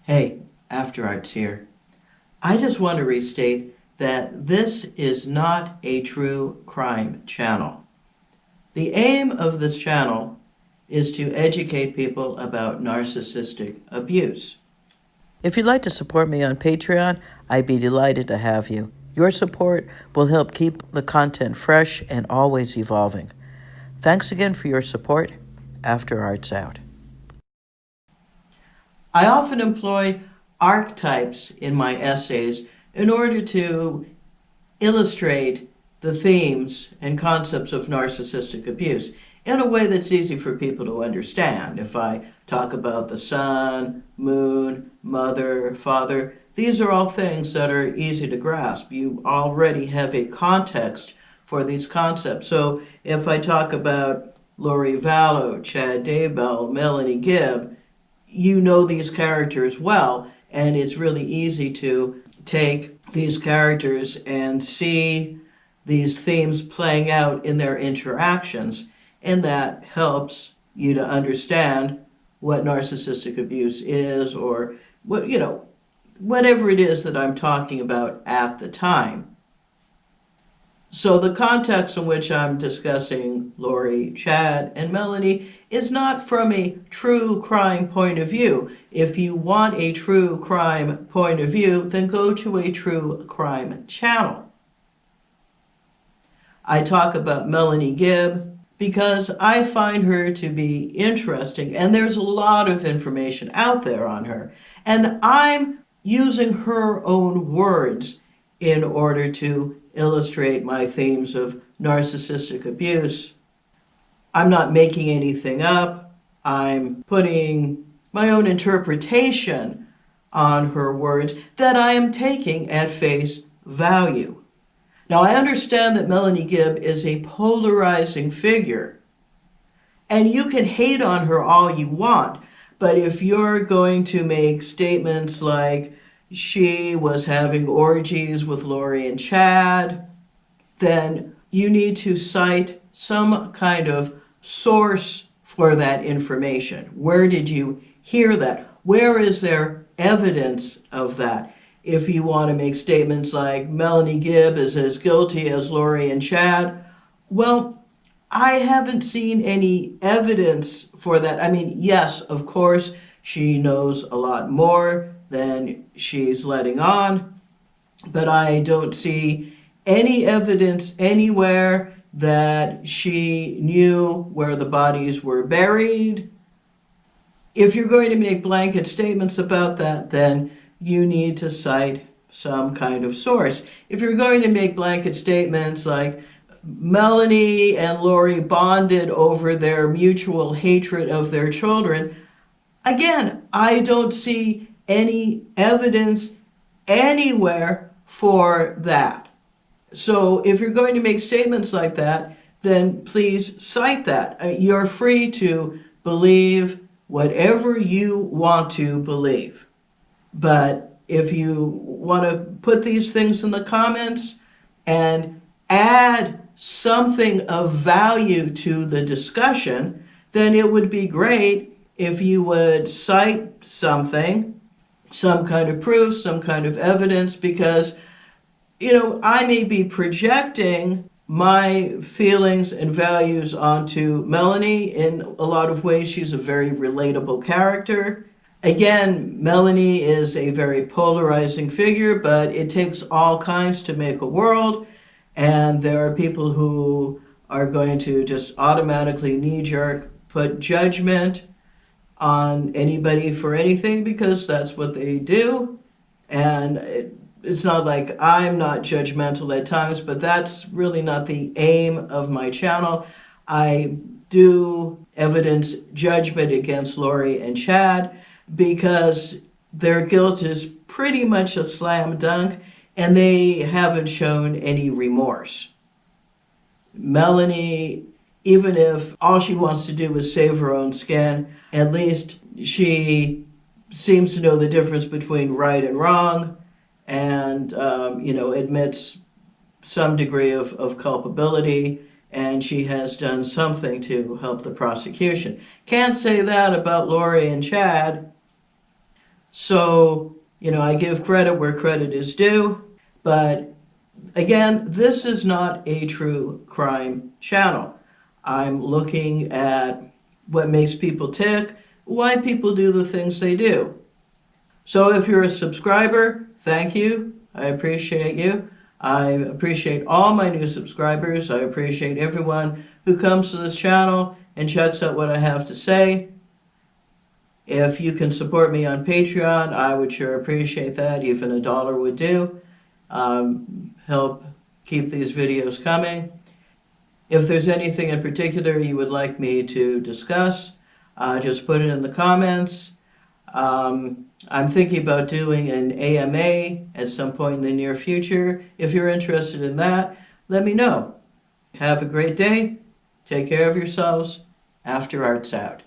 Hey, After Arts here. I just want to restate that this is not a true crime channel. The aim of this channel is to educate people about narcissistic abuse. If you'd like to support me on Patreon, I'd be delighted to have you. Your support will help keep the content fresh and always evolving. Thanks again for your support. After Arts out. I often employ archetypes in my essays in order to illustrate the themes and concepts of narcissistic abuse in a way that's easy for people to understand. If I talk about the sun, moon, mother, father, these are all things that are easy to grasp. You already have a context for these concepts. So if I talk about Lori Vallow, Chad Daybell, Melanie Gibb, you know these characters well, and it's really easy to take these characters and see these themes playing out in their interactions, and that helps you to understand what narcissistic abuse is, or whatever it is that I'm talking about at the time. So the context in which I'm discussing Lori, Chad, and Melanie is not from a true crime point of view. If you want a true crime point of view, then go to a true crime channel. I talk about Melanie Gibb because I find her to be interesting, and there's a lot of information out there on her. And I'm using her own words in order to illustrate my themes of narcissistic abuse. I'm not making anything up. I'm putting my own interpretation on her words that I am taking at face value. Now, I understand that Melanie Gibb is a polarizing figure, and you can hate on her all you want, but if you're going to make statements like she was having orgies with Lori and Chad, then you need to cite some kind of source for that information. Where did you hear that? Where is there evidence of that? If you want to make statements like Melanie Gibb is as guilty as Lori and Chad, well, I haven't seen any evidence for that. I mean, yes, of course, she knows a lot more than she's letting on, but I don't see any evidence anywhere that she knew where the bodies were buried. If you're going to make blanket statements about that, then you need to cite some kind of source. If you're going to make blanket statements like Melanie and Lori bonded over their mutual hatred of their children, again, I don't see any evidence anywhere for that. So if you're going to make statements like that, then please cite that. You're free to believe whatever you want to believe. But if you want to put these things in the comments and add something of value to the discussion, then it would be great if you would cite something, some kind of proof, some kind of evidence, because, I may be projecting my feelings and values onto Melanie. In a lot of ways, she's a very relatable character. Again, Melanie is a very polarizing figure, but it takes all kinds to make a world, and there are people who are going to just automatically knee-jerk put judgment on anybody for anything because that's what they do. And it's not like I'm not judgmental at times, but that's really not the aim of my channel. I do evidence judgment against Lori and Chad because their guilt is pretty much a slam dunk, and they haven't shown any remorse. Melanie, even if all she wants to do is save her own skin, at least she seems to know the difference between right and wrong, and admits some degree of culpability, and she has done something to help the prosecution. Can't say that about Lori and Chad. So, I give credit where credit is due, but again, this is not a true crime channel. I'm looking at what makes people tick, why people do the things they do. So if you're a subscriber, thank you. I appreciate you. I appreciate all my new subscribers. I appreciate everyone who comes to this channel and checks out what I have to say. If you can support me on Patreon, I would sure appreciate that. Even $1 would do. Help keep these videos coming. If there's anything in particular you would like me to discuss, just put it in the comments. I'm thinking about doing an AMA at some point in the near future. If you're interested in that, let me know. Have a great day. Take care of yourselves. After Arts out.